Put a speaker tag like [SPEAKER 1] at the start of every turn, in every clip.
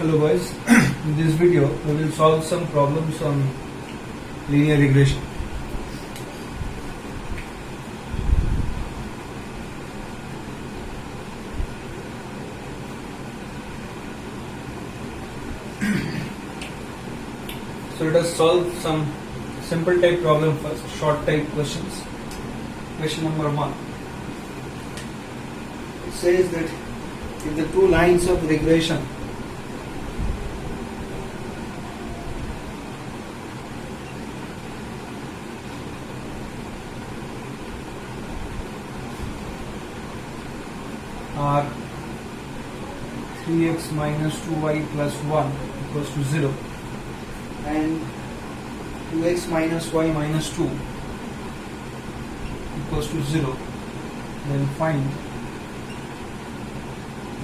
[SPEAKER 1] Hello guys, in this video we will solve some problems on linear regression. So let us solve some simple type problem first, short type questions. Question number 1. It says that if the two lines of regression are 3x minus 2y plus 1 equals to 0 and 2x minus y minus 2 equals to 0, then find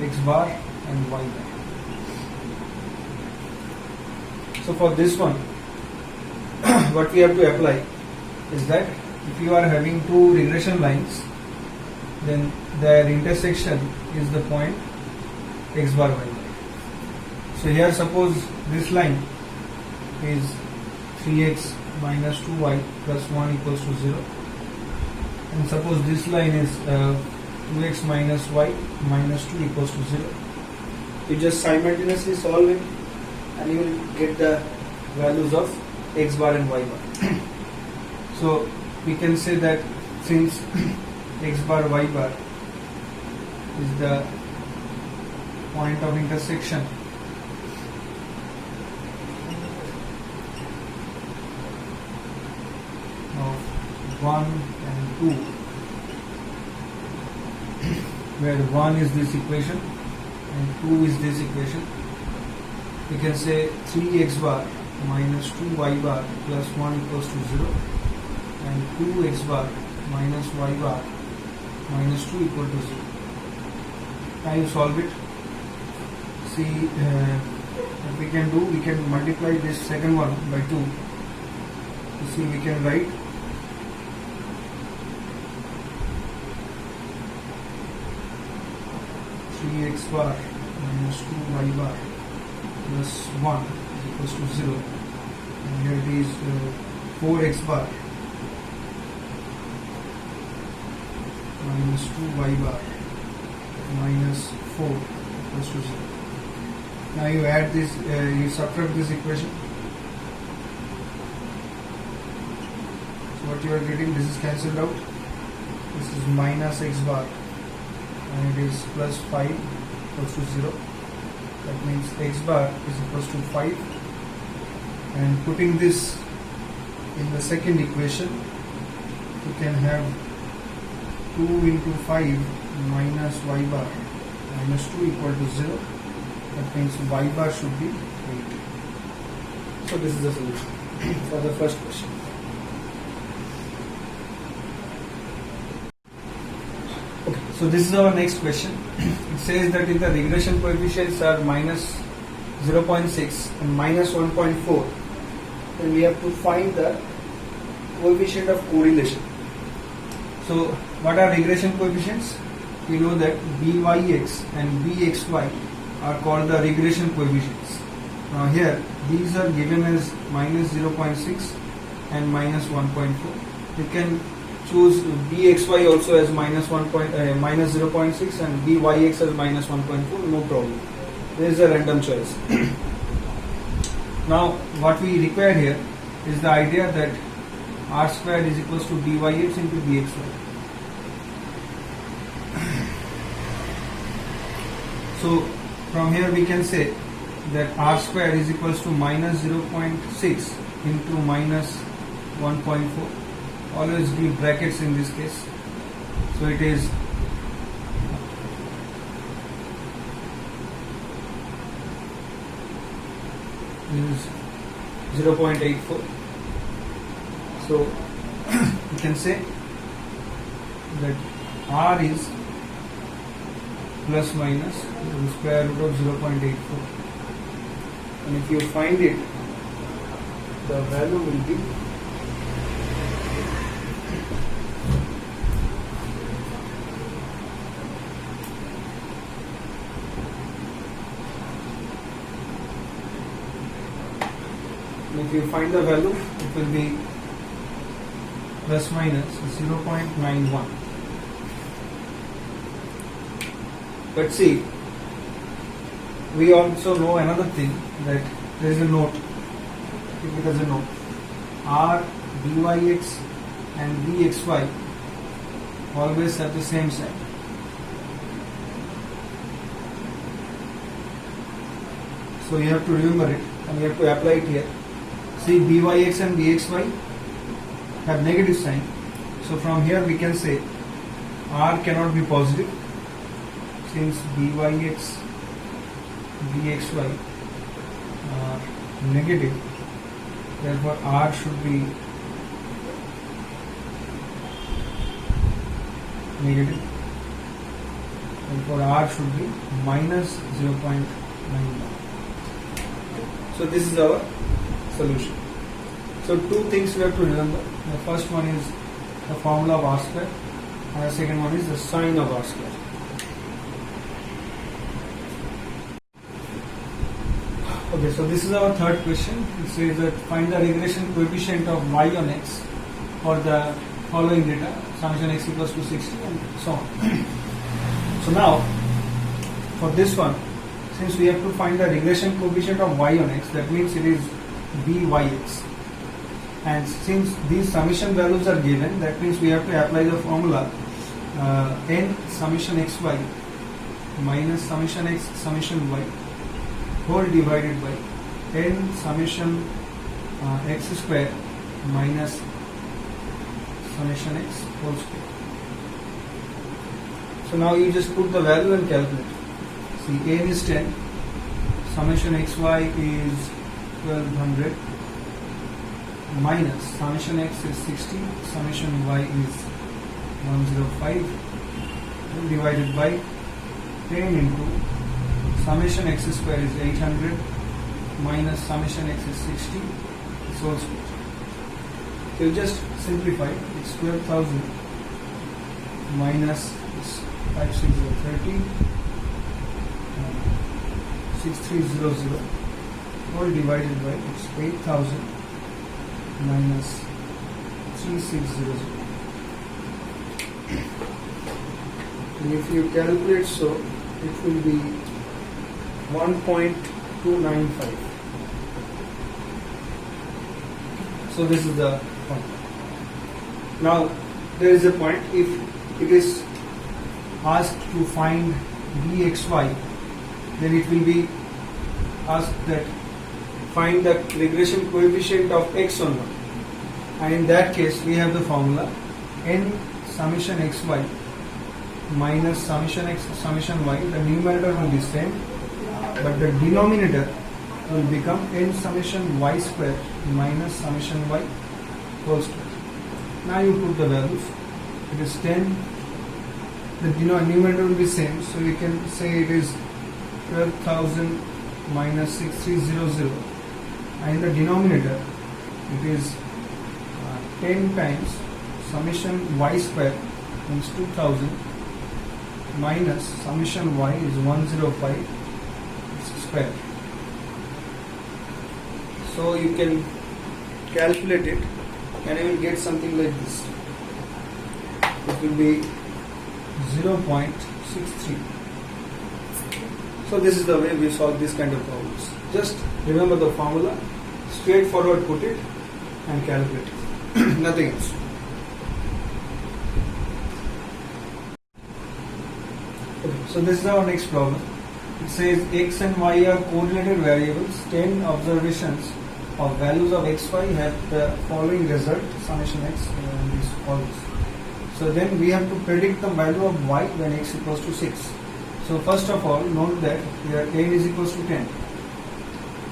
[SPEAKER 1] x bar and y bar. So for this one what we have to apply is that if you are having two regression lines, then their intersection is the point x bar y bar. So here suppose this line is 3x minus 2y plus 1 equals to 0, and suppose this line is 2x minus y minus 2 equals to 0. You just simultaneously solve it and you will get the values of x bar and y bar. So we can say that since x bar y bar is the point of intersection of 1 and 2, where 1 is this equation and 2 is this equation, we can say 3x bar minus 2y bar plus 1 equals to 0 and 2x bar minus y bar minus 2 equal to 0. Now you solve it. See what we can do, we can multiply this second one by 2. You see, we can write 3x bar minus 2y bar plus 1 is equals to 0, and here it is 4x bar minus 2y bar minus 4 equals to 0. Now you add this, you subtract this equation. So what you are getting, this is cancelled out. This is minus x bar and it is plus 5 equals to 0. That means x bar is equals to 5, and putting this in the second equation, you can have 2 into 5 minus y bar minus 2 equal to 0. That means y bar should be 8. So this is the solution for the first question. Okay, so this is our next question. It says that if the regression coefficients are minus 0.6 and minus 1.4, then we have to find the coefficient of correlation. So what are regression coefficients? We know that Byx and Bxy are called the regression coefficients. Now here these are given as minus 0.6 and minus 1.4. You can choose Bxy also as minus 0.6 and Byx as minus 1.4, no problem. There is a random choice. Now what we require here is the idea that r square is equals to Byx into Bxy. So from here we can say that r square is equals to minus 0.6 into minus 1.4. Always give brackets in this case. So it is this is 0.84. So we can say that r is plus minus the square root of 0.84, and if you find it, the value will be if you find the value, it will be plus minus 0.91. But see, we also know another thing, that there is a note. Keep it as a note. R dyx and dxy always have the same sign. So you have to remember it and you have to apply it here. See, byx and dxy have negative sign. So from here we can say R cannot be positive, since byx dxy are negative. Therefore R should be negative. Therefore R should be minus 0.91. So this is our solution. So two things we have to remember. The first one is the formula of R square, and the second one is the sign of R square. Okay, so this is our third question. It says that find the regression coefficient of y on x for the following data, summation x equals to 60 and so on. So now, for this one, since we have to find the regression coefficient of y on x, that means it is byx. And since these summation values are given, that means we have to apply the formula n summation xy minus summation x summation y whole divided by n summation x square minus summation x whole square. So now you just put the value and calculate. See, n is 10, summation xy is 1200 minus summation x is 60, summation y is 105 divided by 10 into summation x square is 800 minus summation x is 60, it's whole square. So you just simplify, it's 12,000 minus 5630 6300 whole divided by it's 8,000 minus 3600. And if you calculate, so it will be 1.295. So this is the point. Now there is a point, if it is asked to find dxy, then it will be asked that find the regression coefficient of x on 1, and in that case we have the formula n summation xy minus summation x summation y. The numerator will be same, but the denominator will become n summation y square minus summation y whole square. Now you put the values. It is 10. The numerator will be same, so you can say it is 12,000 minus 6300, and in the denominator it is 10 times summation y square means 2000 minus summation y is 105 square. So you can calculate it and you will get something like this. It will be 0.63. So this is the way we solve this kind of problems. Just remember the formula, straightforward put it and calculate it. Nothing else. Okay, so this is our next problem. It says x and y are coordinated variables. 10 observations of values of xy have the following result, summation x and this follows. So then we have to predict the value of y when x equals to 6. So first of all, note that here n is equals to 10,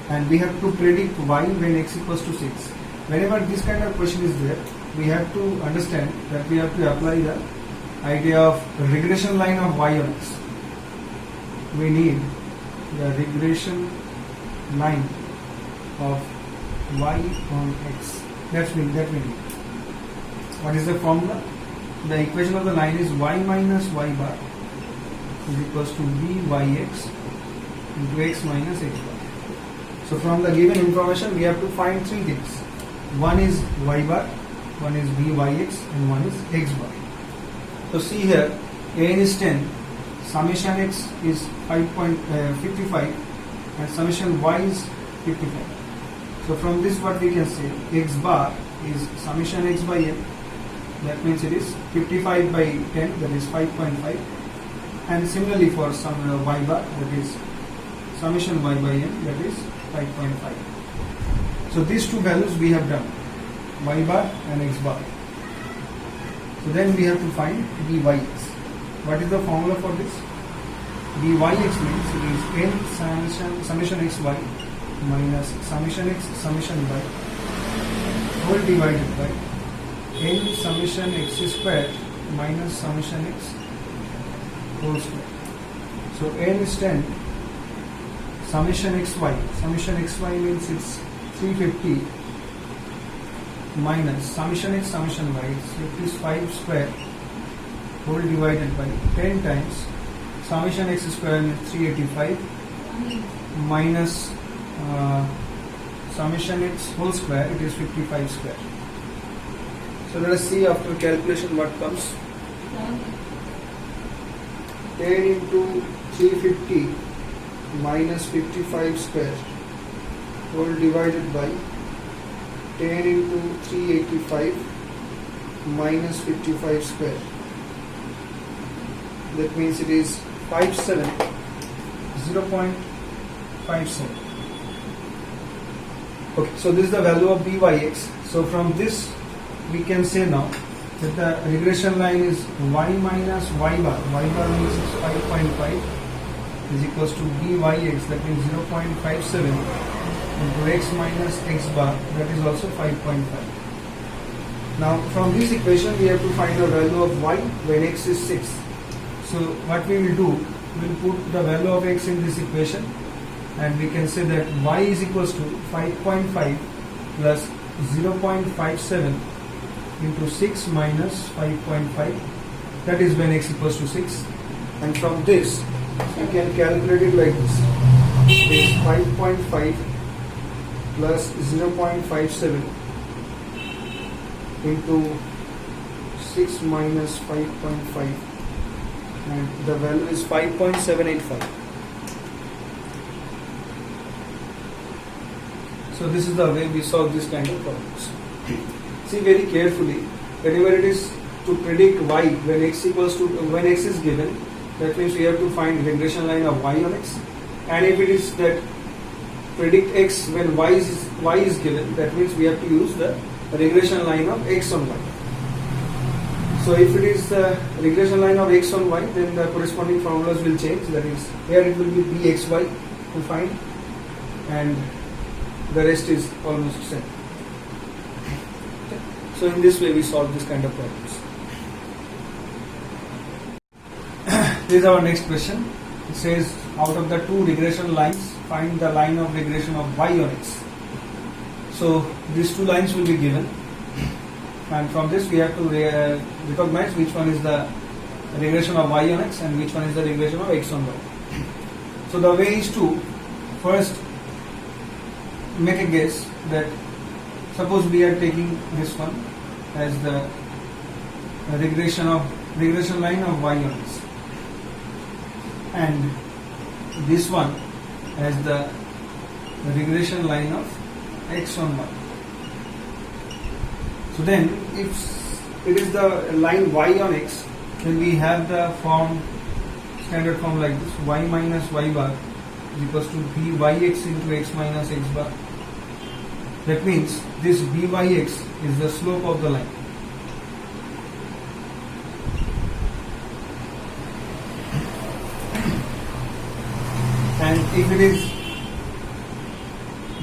[SPEAKER 1] and we have to predict y when x equals to 6. Whenever this kind of question is there, we have to understand that we have to apply the idea of regression line of y on x. We need the regression line of y on x. That we need. What is the formula? The equation of the line is y minus y bar is equals to byx into x minus x bar. So from the given information, we have to find three things. One is y bar, one is byx, and one is x bar. So see here, an is 10, summation x is 5.55, and summation y is 55. So from this, what we can say, x bar is summation x by n. That means it is 55 by 10, that is 5.5. And similarly for some y bar, that is summation y by n, that is 5.5. So these two values we have done, y bar and x bar. So then we have to find byx. What is the formula for this? Byx means it is n summation xy minus summation x summation y whole divided by n summation x square minus summation x whole square. So n is 10, summation xy means it's 350 minus summation x summation y, it is 5 square whole divided by 10 times summation x square is 385 minus summation x whole square, it is 55 square. So let us see after calculation what comes. 10 into 350 minus 55 square whole divided by 10 into 385 minus 55 square. That means it is 0.57. Okay, so this is the value of byx. So from this we can say now that the regression line is y minus y bar. Y bar means 5.5 is equals to byx, that means 0.57 into x minus x bar, that is also 5.5. Now from this equation we have to find the value of y when x is 6. So what we will do, we will put the value of x in this equation, and we can say that y is equals to 5.5 plus 0.57 into 6 minus 5.5, that is when x equals to 6. And from this you can calculate it like this. It is 5.5 plus 0.57 into 6 minus 5.5, and the value is 5.785. So this is the way we solve this kind of problems. See very carefully, whenever it is to predict y when x is given, that means we have to find regression line of y on x, and if it is that predict x when y is given, that means we have to use the regression line of x on y. So if it is the regression line of x on y, then the corresponding formulas will change. That is, here it will be bxy to find, and the rest is almost same. So in this way we solve this kind of problems. This is our next question. It says, out of the two regression lines, find the line of regression of y on x. So these two lines will be given, and from this we have to recognize which one is the regression of y on x and which one is the regression of x on y. So the way is to first make a guess that suppose we are taking this one as the regression line of y on x, and this one as the regression line of x on y. So then if it is the line y on x, then we have the standard form like this: y minus y bar is equals to byx into x minus x bar. That means this byx is the slope of the line. And if it is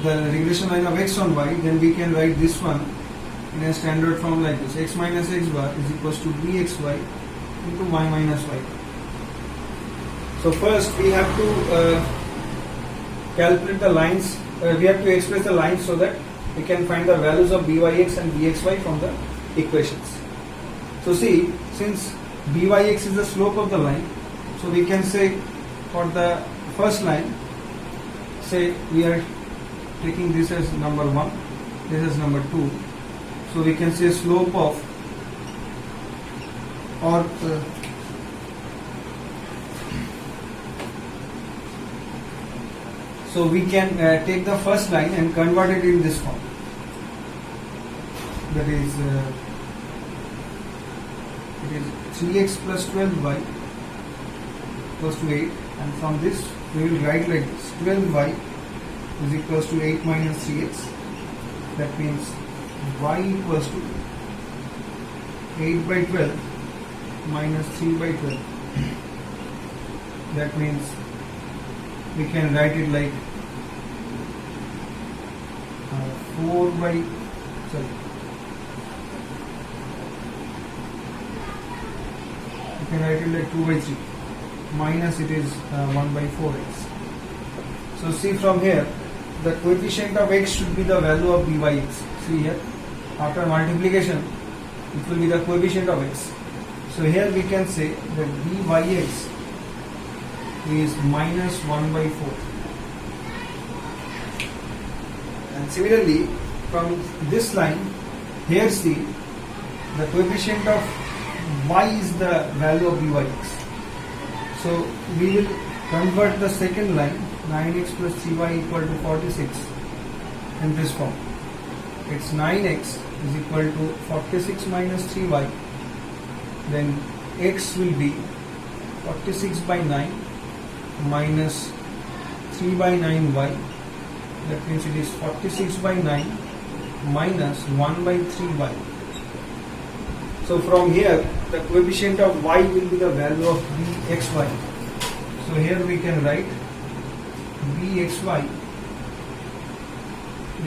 [SPEAKER 1] the regression line of x on y, then we can write this one in a standard form like this: x minus x bar is equals to bxy into y minus y. So first we have to calculate the lines, we have to express the lines so that we can find the values of byx and bxy from the equations. So see, since byx is the slope of the line, so we can say for the first line, say we are taking this as number 1, this as number 2. So we can say slope of or so we can take the first line and convert it in this form. That is it is 3x plus 12y equals to 8, and from this we will write like this: 12y is equals to 8 minus 3x. That means y equals to 8 by 12 minus 3 by 12. That means we can write it like 4 by sorry you can write it like 2 by 3 minus it is 1 by 4x. So see from here, the coefficient of x should be the value of byx. See here, after multiplication it will be the coefficient of x. So here we can say that byx is minus 1 by 4. And similarly, from this line, here see, the coefficient of y is the value of byx. So we will convert the second line, 9x plus 3y equal to 46, in this form. It's 9x is equal to 46 minus 3y. Then x will be 46 by 9 minus 3 by 9y. That means it is 46 by 9 minus 1 by 3y. So from here, the coefficient of y will be the value of bxy. So here we can write bxy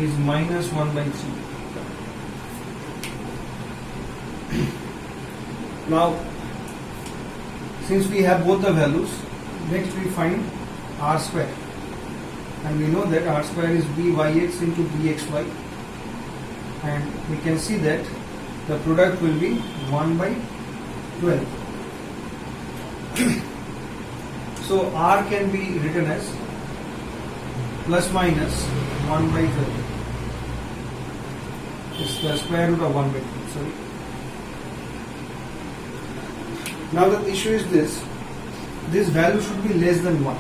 [SPEAKER 1] is minus 1 by 3. Now, since we have both the values, next we find r square. And we know that r square is byx into bxy. And we can see that the product will be 1 by 12. So r can be written as plus minus 1 by 12. It's the square root of 1 by 12. Sorry. Now the issue is this value should be less than 1.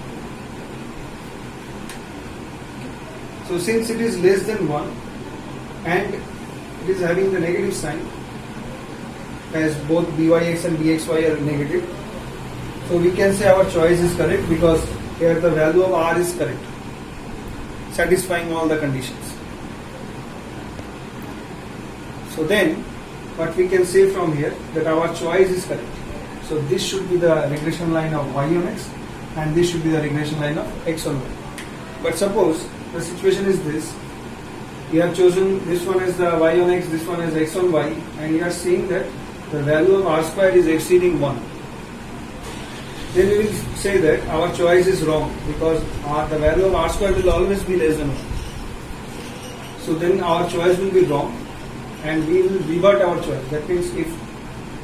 [SPEAKER 1] So since it is less than 1 and it is having the negative sign, as both byx and bxy are negative, so we can say our choice is correct because here the value of r is correct, satisfying all the conditions. So then what we can say from here, that our choice is correct. So this should be the regression line of y on x and this should be the regression line of x on y. But suppose the situation is this: you have chosen this one as the y on x, this one as x on y, and you are seeing that the value of r square is exceeding 1. Then we will say that our choice is wrong because the value of r square will always be less than 1. So then our choice will be wrong and we will revert our choice. That means if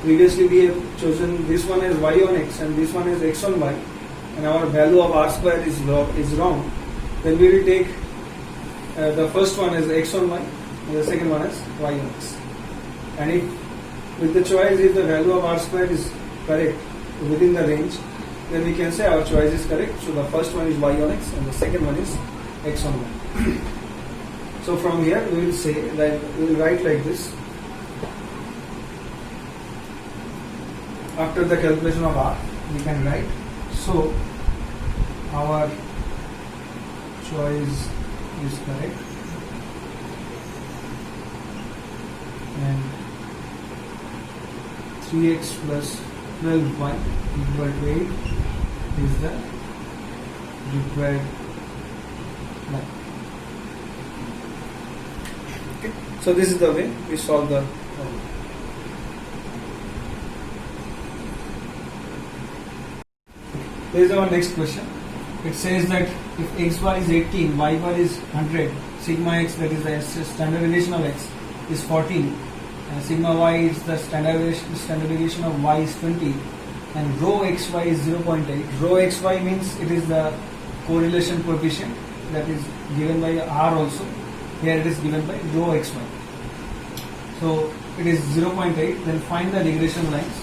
[SPEAKER 1] previously we have chosen this one as y on x and this one as x on y, and our value of r square is wrong, then we will take the first one as x on y and the second one as y on x. And if with the choice, if the value of r square is correct within the range, then we can say our choice is correct. So the first one is y on x and the second one is x on y. So from here we will say that we will write like this: after the calculation of r, we can write, so our choice is correct and 3x plus 12y equal to 8 is the required line. Okay. So this is the way we solve the problem. Here is our next question. It says that if x bar is 18, y bar is 100, sigma x, that is the standardization of x, is 14, and sigma y is the standardization of y is 20, and rho xy is 0.8. Rho xy means it is the correlation coefficient, that is given by R also. Here it is given by rho xy. So it is 0.8. Then find the regression lines.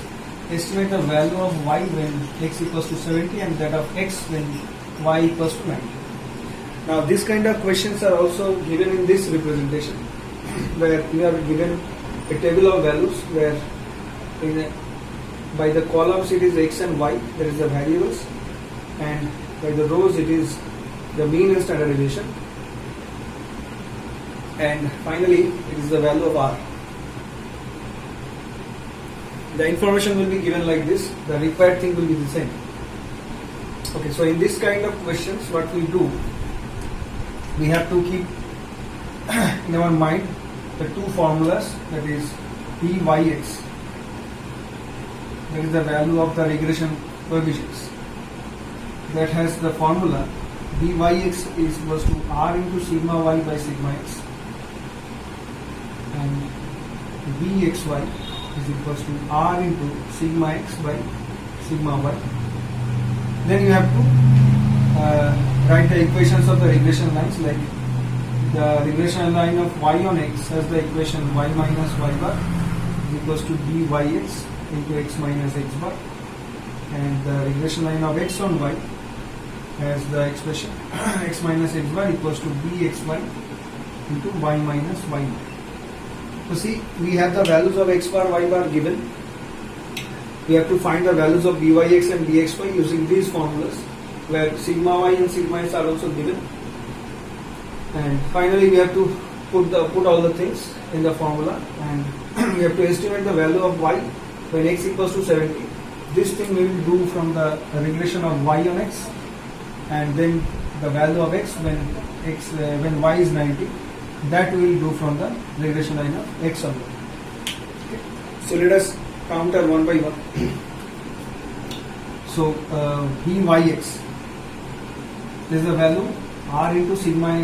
[SPEAKER 1] Estimate the value of y when x equals to 70 and that of x when y equals to 90. Now this kind of questions are also given in this representation, where we are given a table of values where by the columns it is x and y, that is the variables, and by the rows it is the mean and standard deviation, and finally it is the value of r. The information will be given like this, the required thing will be the same. Okay, so in this kind of questions what we do, we have to keep in our mind the two formulas, that is Byx, that is the value of the regression coefficients, that has the formula Byx is equals to r into sigma y by sigma x, and Bxy is equals to r into sigma x by sigma y. Then you have to write the equations of the regression lines, like the regression line of y on x has the equation y minus y bar is equals to Byx into x minus x bar, and the regression line of x on y has the expression x minus x bar equals to Bxy into y minus y bar. So see, we have the values of x bar, y bar given. We have to find the values of Byx and Bxy using these formulas, where sigma y and sigma x are also given. And finally we have to put all the things in the formula, and we have to estimate the value of y when x equals to 70. This thing we will do from the regression of y on x, and then the value of x when y is 90. That we will do from the regression line of x on y. Okay. So let us counter one by one. So Byx is the value r into sigma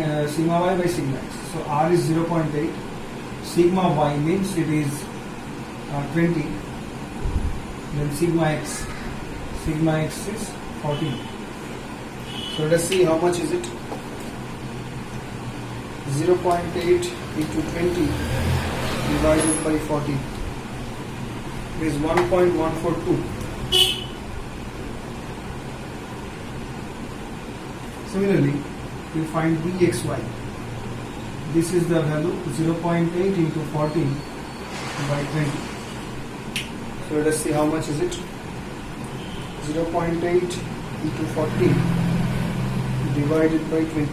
[SPEAKER 1] y by sigma x. So r is 0.8. Sigma y means it is 20. Then sigma x is 14. So let us see how much is it. 0.8 into 20 divided by 14 is 1.142. Similarly, we find Bxy. This is the value 0.8 into 14 by 20. So let us see how much is it. 0.8 into 14 divided by 20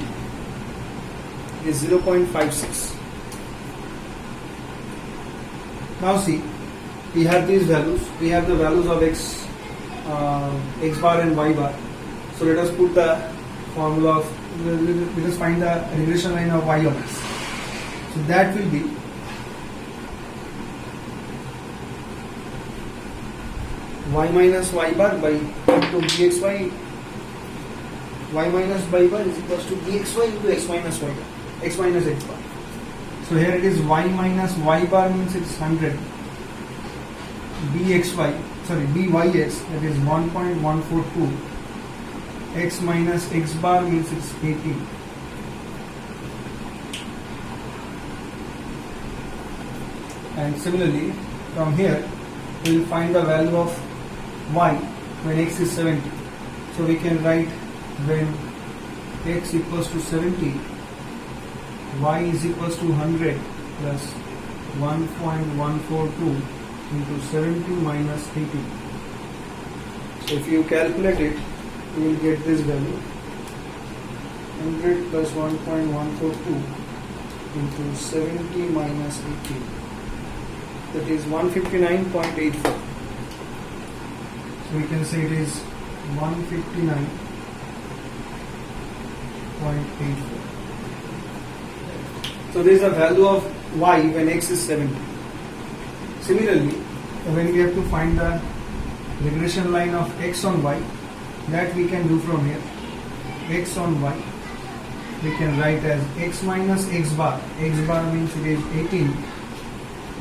[SPEAKER 1] is 0.56. Now see, we have these values. We have the values of x bar and y bar. So let us put the formula of, let us find the regression line of y on x. So that will be y minus y bar by into Bxy. Y minus y bar is equals to Bxy into x minus y bar. X minus x bar. So here it is y minus y bar means it's 100. Byx, that is 1.142. X minus x bar means it's 18. And similarly, from here we will find the value of y when x is 70. So we can write when x equals to 70, y is equals to 100 plus 1.142 into 70 minus 80. So if you calculate it, you will get this value. 100 plus 1.142 into 70 minus 80. That is 159.84. So we can say it is 159.84. So there is a value of y when x is 70. Similarly, when we have to find the regression line of x on y, that we can do from here. X on y, we can write as x minus x bar. X bar means it is 18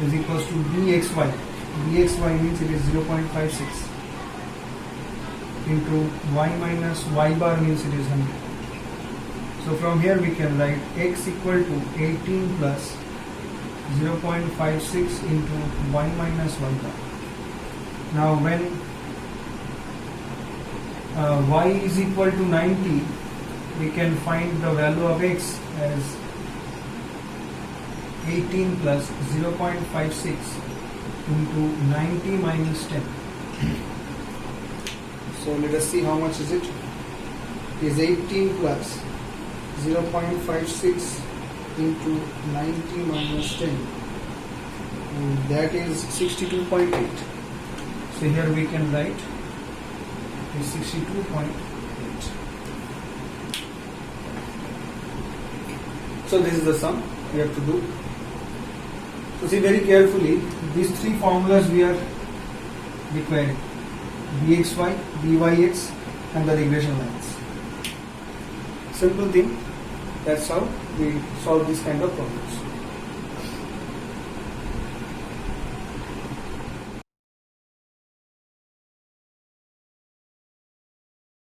[SPEAKER 1] is equals to Bxy. Bxy means it is 0.56 into y minus y bar means it is 100. So from here we can write x equal to 18 plus 0.56 into y minus 1 bar. Now when y is equal to 90, we can find the value of x as 18 plus 0.56 into 90 minus 10. So let us see how much is it. It is 18 plus 0.56 into 90 minus 10, and that is 62.8. So here we can write is 62.8. So this is the sum we have to do. So see very carefully, these three formulas we are requiring: dxy, dyx, and the regression lines. Simple thing. That's how we solve this kind of problems.